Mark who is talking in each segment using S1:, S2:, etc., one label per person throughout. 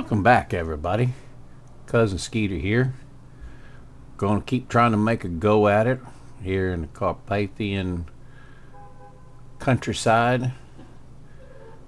S1: Welcome back, everybody. Cousin Skeeter here. Going to keep trying to make a go at it here in the Carpathian countryside.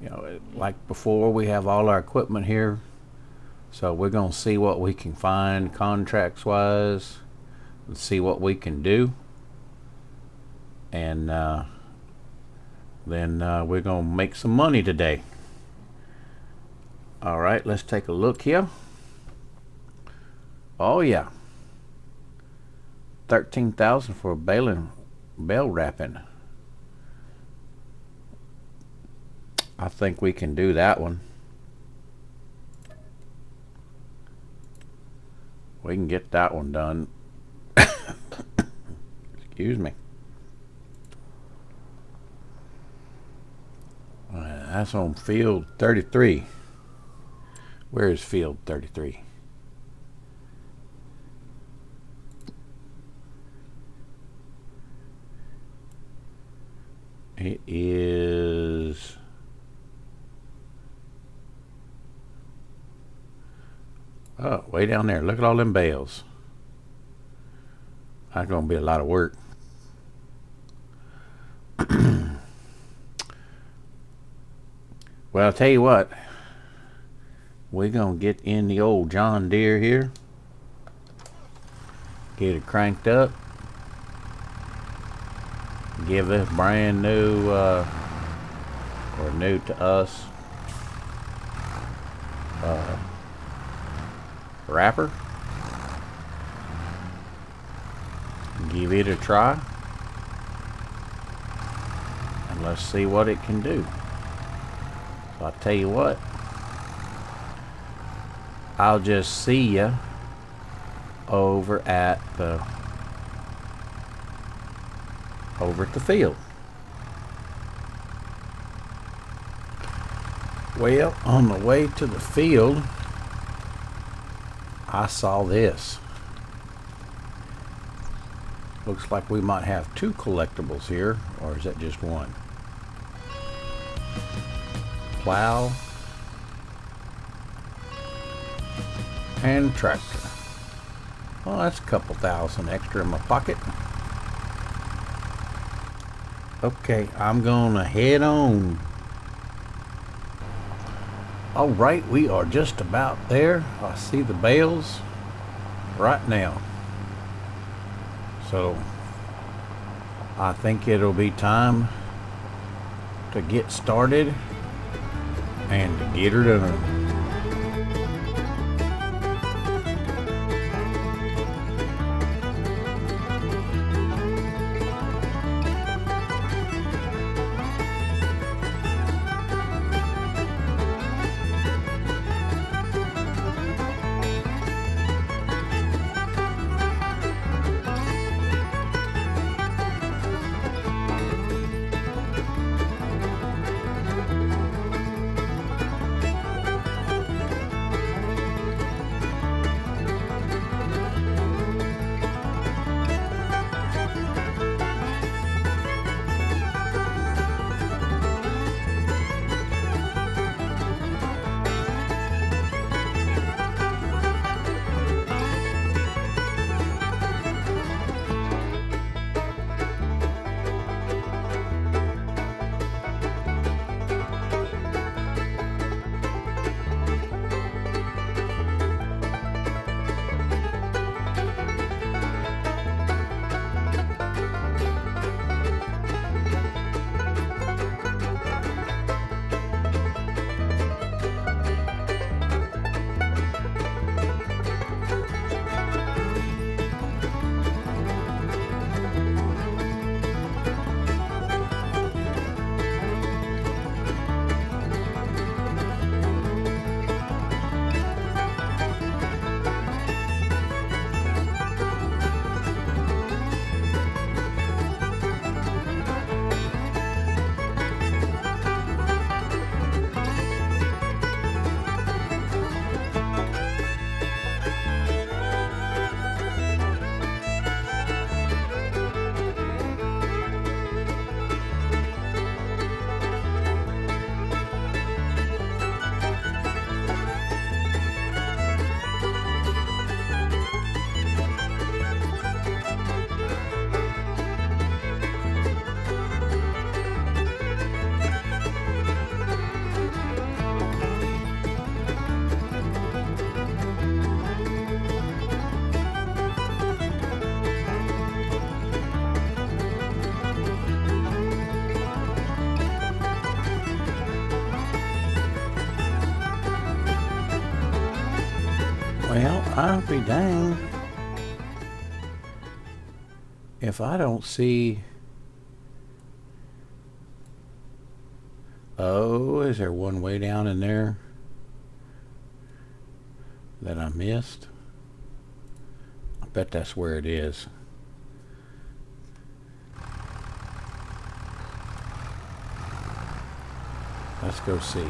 S1: You know, like before, we have all our equipment here, so we're going to see what we can find contracts wise and see what we can do, and then we're going to make some money today. All right, let's take a look here. Oh yeah, 13,000 for bale wrapping. I think we can do that one. We can get that one done. Excuse me. That's on field 33. Where is field 33? It is way down there. Look at all them bales. That's gonna be a lot of work. Well, I'll tell you what, we're gonna get in the old John Deere here, get it cranked up, give this brand new or new to us wrapper, give it a try, and let's see what it can do. So I'll tell you what, I'll just see ya over at the field. Well, on the way to the field, I saw this. Looks like we might have two collectibles here, or is that just one? Plow and tractor. Well, that's a couple thousand extra in my pocket. Okay, I'm gonna head on. All right, we are just about there. I see the bales right now, so I think it'll be time to get started and to get her done. Well, I'll be danged if I don't see. Oh, is there one way down in there that I missed? I bet that's where it is. Let's go see.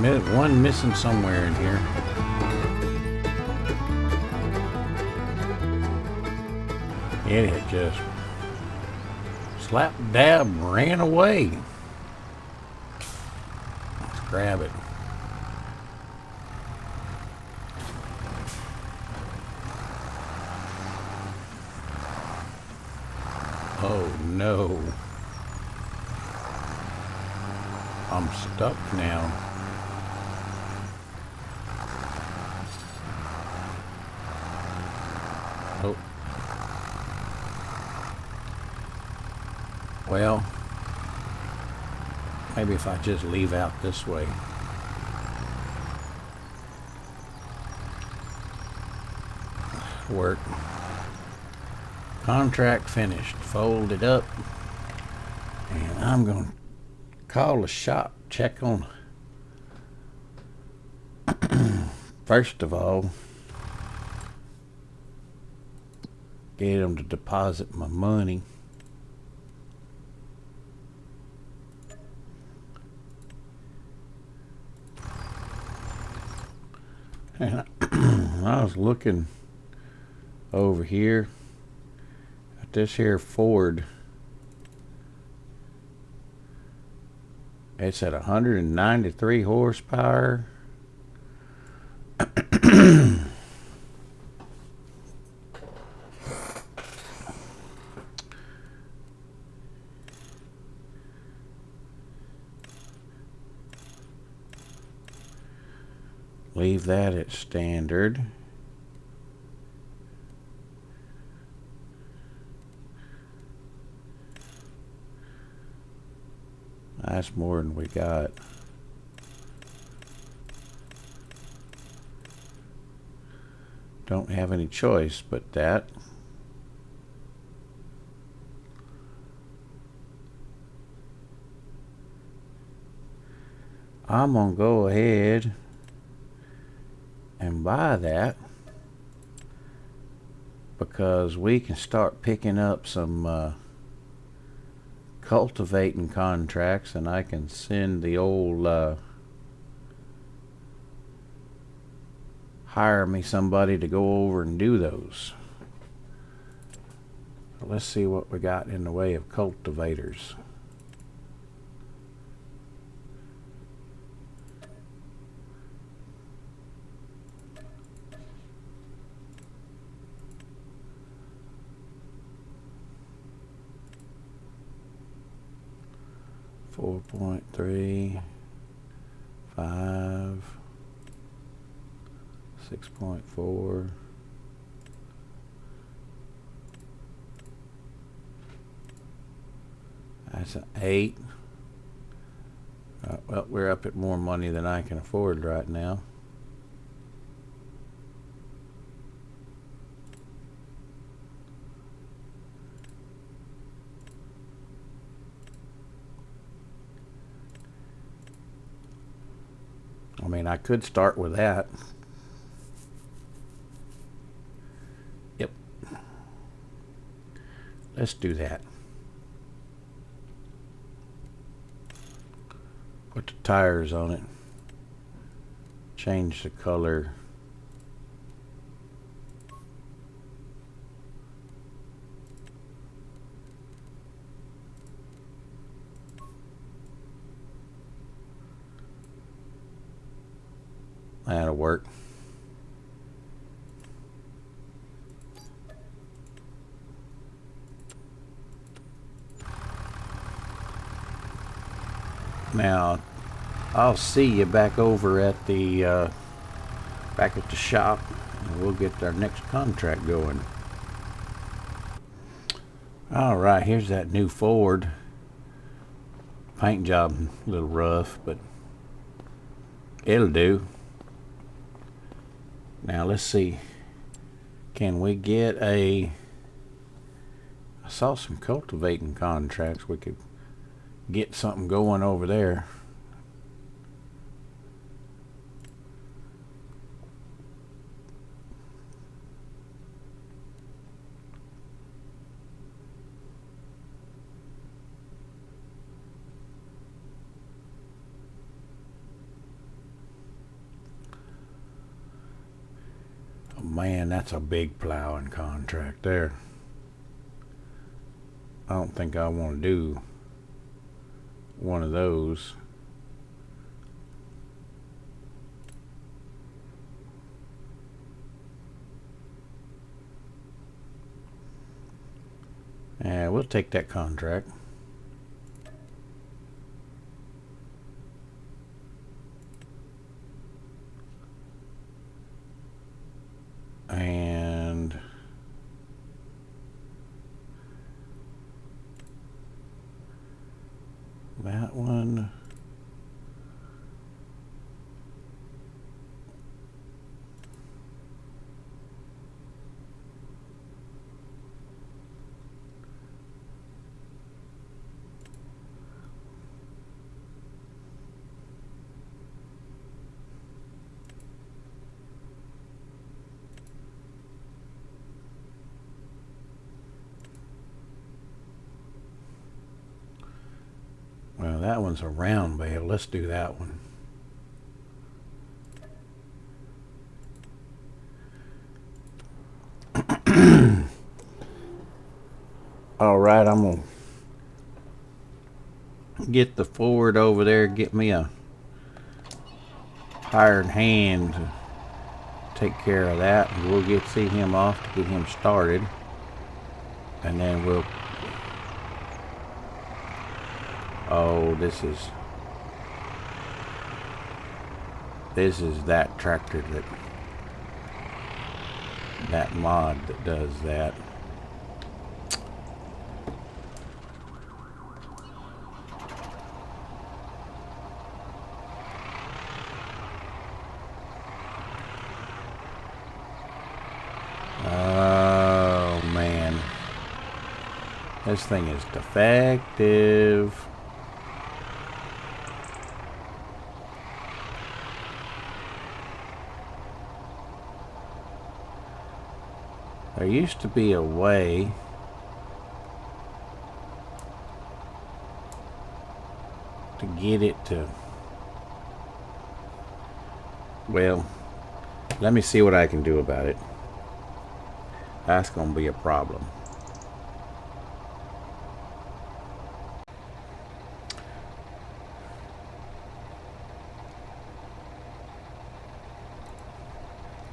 S1: There's one missing somewhere in here. It had just slap dab ran away. Let's grab it. Oh no. I'm stuck now. Oh. Well, maybe if I just leave out this way. Work. Contract finished. Fold it up. And I'm going to call the shop. Check on. First of all, get them to deposit my money. And I was looking over here at this here Ford. It's at 193 horsepower. Leave that at standard. That's more than we got. Don't have any choice but that. I'm gonna go ahead and buy that because we can start picking up some cultivating contracts, and I can send the old hire me somebody to go over and do those. So let's see what we got in the way of cultivators. .3, 5, 6.4. That's an 8. Well, we're up at more money than I can afford right now. I mean, I could start with that. Yep. Let's do that. Put the tires on it. Change the color. That'll work. Now, I'll see you back over at the shop, and we'll get our next contract going. All right, here's that new Ford. Paint job a little rough, but it'll do. Now let's see. Can we get a... I saw some cultivating contracts. We could get something going over there. Oh man, that's a big plowing contract there. I don't think I want to do one of those. Yeah, we'll take that contract. And that one. Well, that one's a round bale. Let's do that one. All right, I'm gonna get the Ford over there, get me a hired hand to take care of that, and we'll see him off to get him started, and then we'll... Oh, this is that tractor, that mod that does that. Oh man, this thing is defective. There used to be a way to get it to... Well, let me see what I can do about it. That's going to be a problem.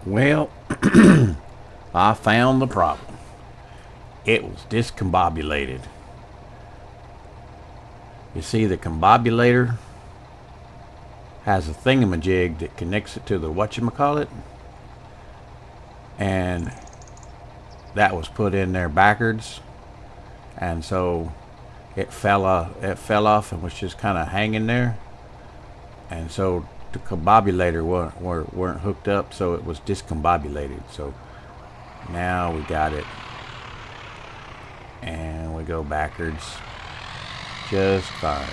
S1: Well, I found the problem. It was discombobulated. You see, the combobulator has a thingamajig that connects it to the whatchamacallit, and that was put in there backwards, and so it fell off and was just kind of hanging there, and so the combobulator weren't hooked up, so it was discombobulated. So now we got it, and we go backwards just fine.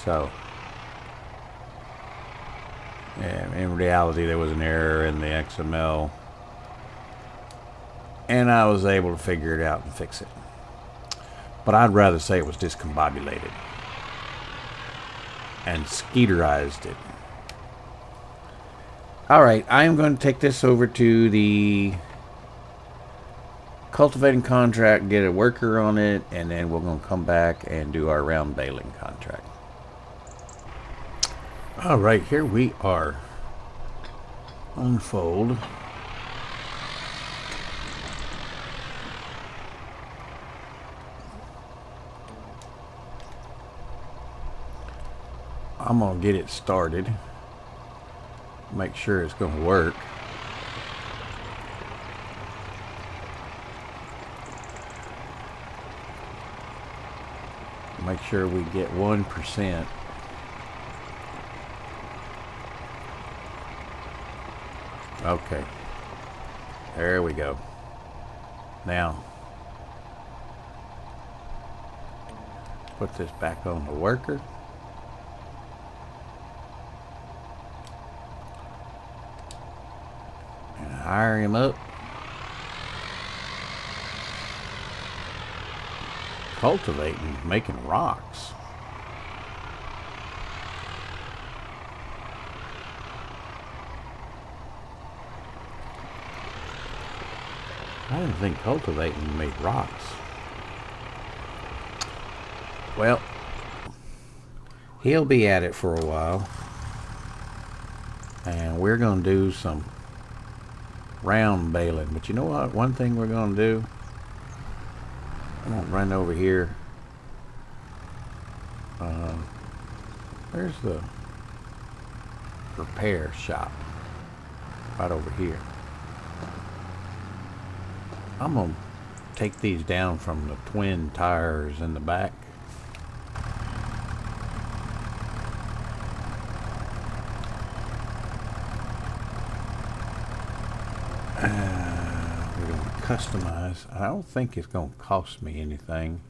S1: So yeah, in reality there was an error in the XML, and I was able to figure it out and fix it, but I'd rather say it was discombobulated and Skeeterized it. Alright, I am going to take this over to the cultivating contract, get a worker on it, and then we're going to come back and do our round baling contract. Alright, here we are. Unfold. I'm going to get it started. Make sure it's going to work. Make sure we get 1%. Okay. There we go. Now, put this back on the worker. And hire him up. Cultivating, making rocks. I didn't think cultivating made rocks. Well, he'll be at it for a while. And we're going to do some round baling. But you know what? One thing we're going to do, I'm going to run over here. There's the repair shop right over here. I'm going to take these down from the twin tires in the back. We're going to customize. I don't think it's going to cost me anything.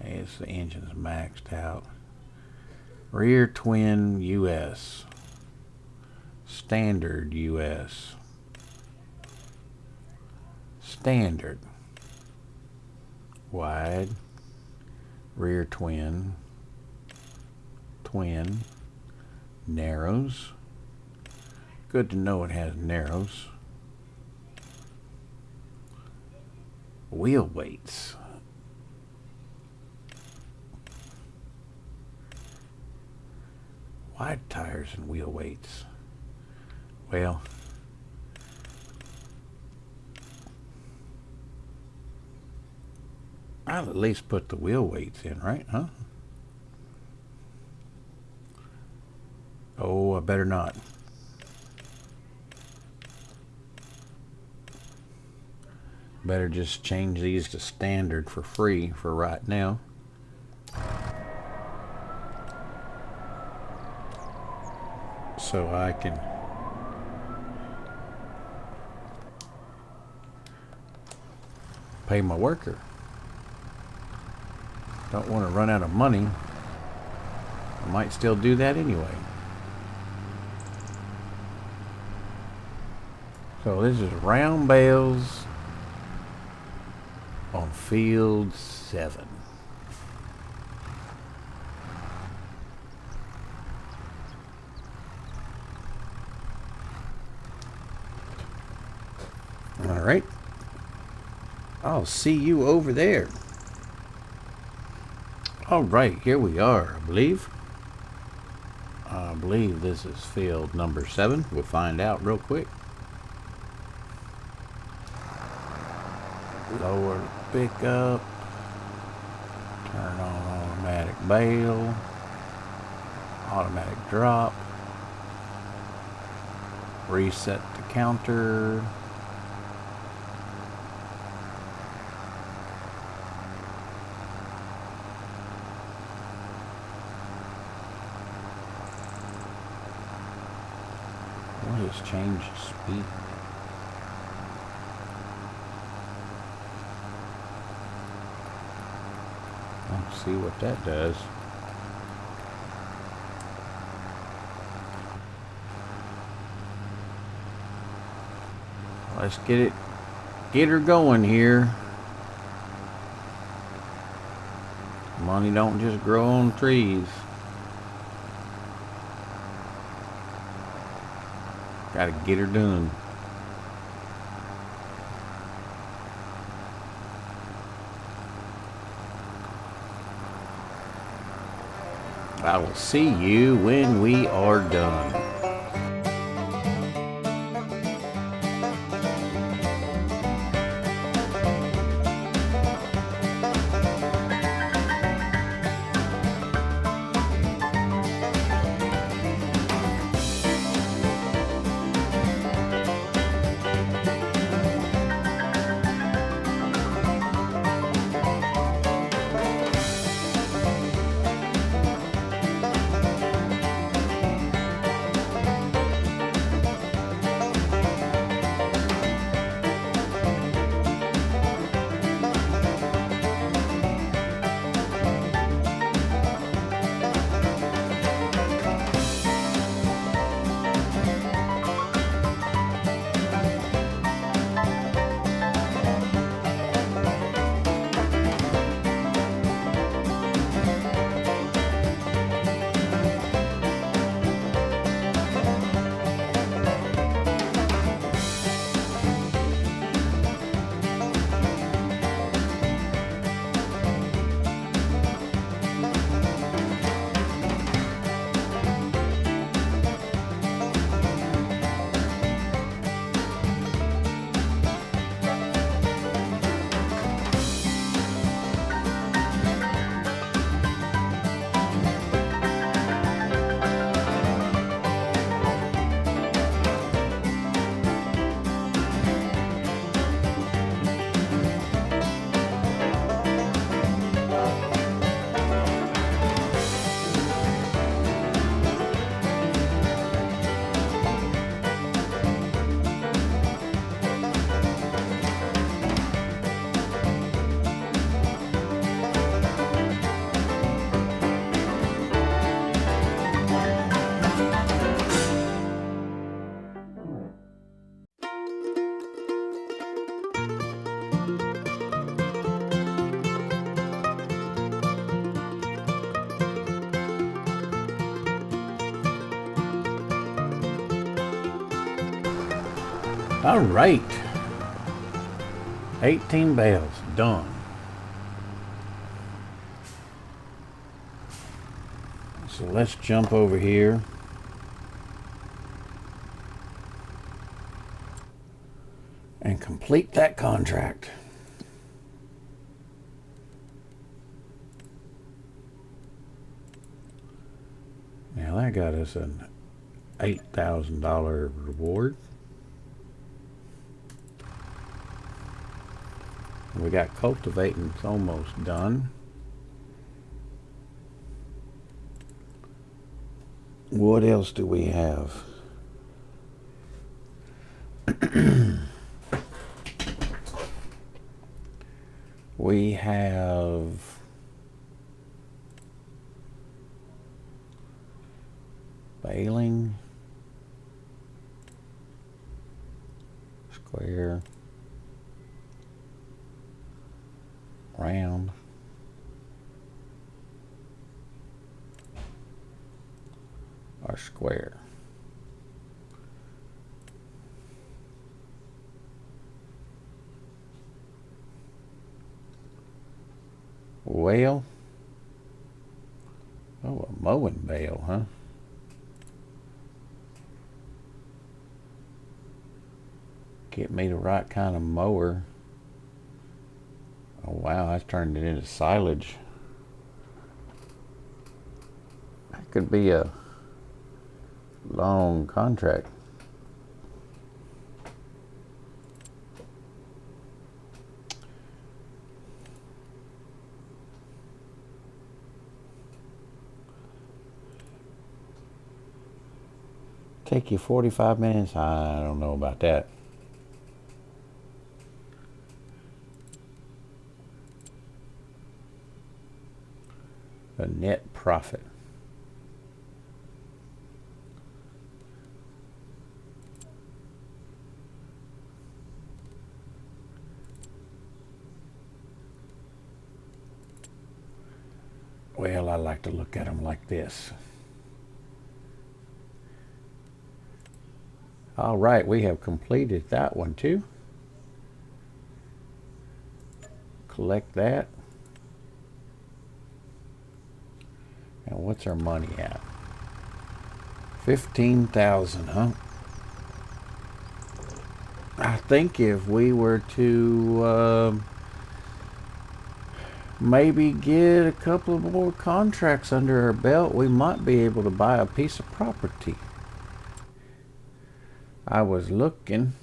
S1: It's the engine's maxed out. Rear twin US. Standard US. Standard. Wide. Rear twin. Twin. Narrows. Good to know it has narrows. Wheel weights. Wide tires and wheel weights. Well, I'll at least put the wheel weights in, right? Huh? Oh, I better not. Better just change these to standard for free for right now. So I can pay my worker. Don't want to run out of money. I might still do that anyway. So this is round bales on field 7. All right. I'll see you over there. All right, here we are, I believe. I believe this is field number 7. We'll find out real quick. Lower pickup. Turn on automatic bale. Automatic drop. Reset the counter. What has changed speed? Let's see what that does. Let's get her going here. Money don't just grow on trees. Gotta get her done. I will see you when we are done. All right. 18 bales done. So let's jump over here. And complete that contract. Now that got us an $8,000 reward. We got cultivating, it's almost done. What else do we have? We have baling, square, round, or square. Well, oh, a mowing bale, huh? Get me the right kind of mower. Oh wow, that's turned it into silage. That could be a long contract. Take you 45 minutes? I don't know about that. A net profit. Well, I like to look at them like this. All right, we have completed that one too. Collect that. And what's our money at? 15,000, huh? I think if we were to maybe get a couple more contracts under our belt, we might be able to buy a piece of property. I was looking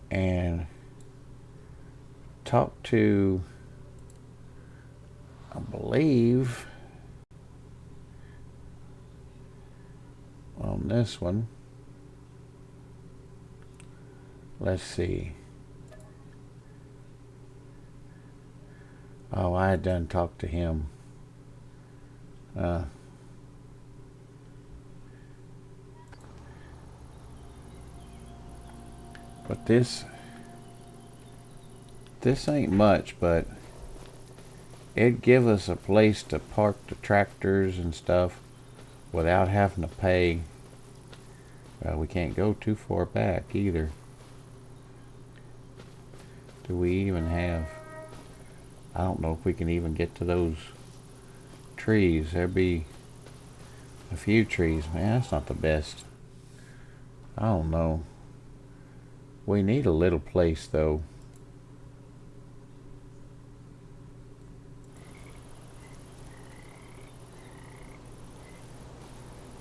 S1: and talked to, I believe, on this one. Let's see. Oh, I had done talked to him. But this ain't much, but it'd give us a place to park the tractors and stuff without having to pay. Well, we can't go too far back either. Do we even have? I don't know if we can even get to those trees. There'd be a few trees. Man, that's not the best. I don't know. We need a little place though.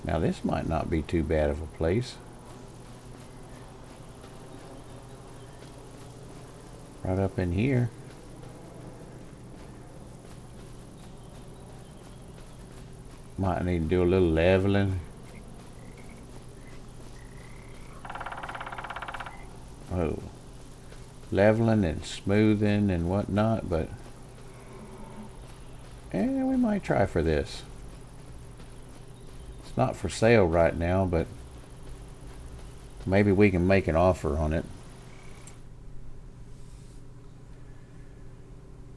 S1: Now this might not be too bad of a place. Right up in here. Might need to do a little leveling. Oh, leveling and smoothing and whatnot, but we might try for this. It's not for sale right now, but maybe we can make an offer on it.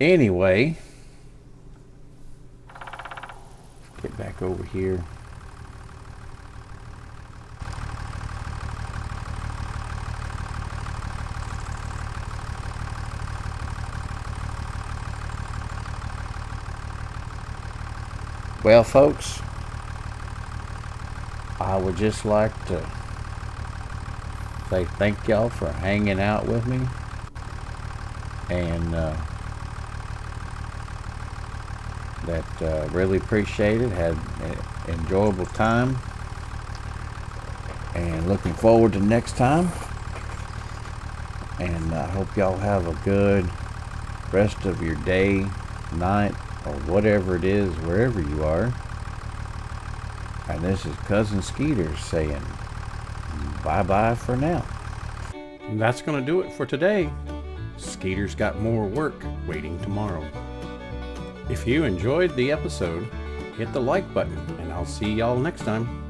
S1: Anyway, let's get back over here. Well, folks, I would just like to say thank y'all for hanging out with me, and really appreciate it. Had an enjoyable time, and looking forward to next time. And I hope y'all have a good rest of your day, night, or whatever it is, wherever you are. And this is Cousin Skeeter saying bye-bye for now. And that's going to do it for today. Skeeter's got more work waiting tomorrow. If you enjoyed the episode, hit the like button, and I'll see y'all next time.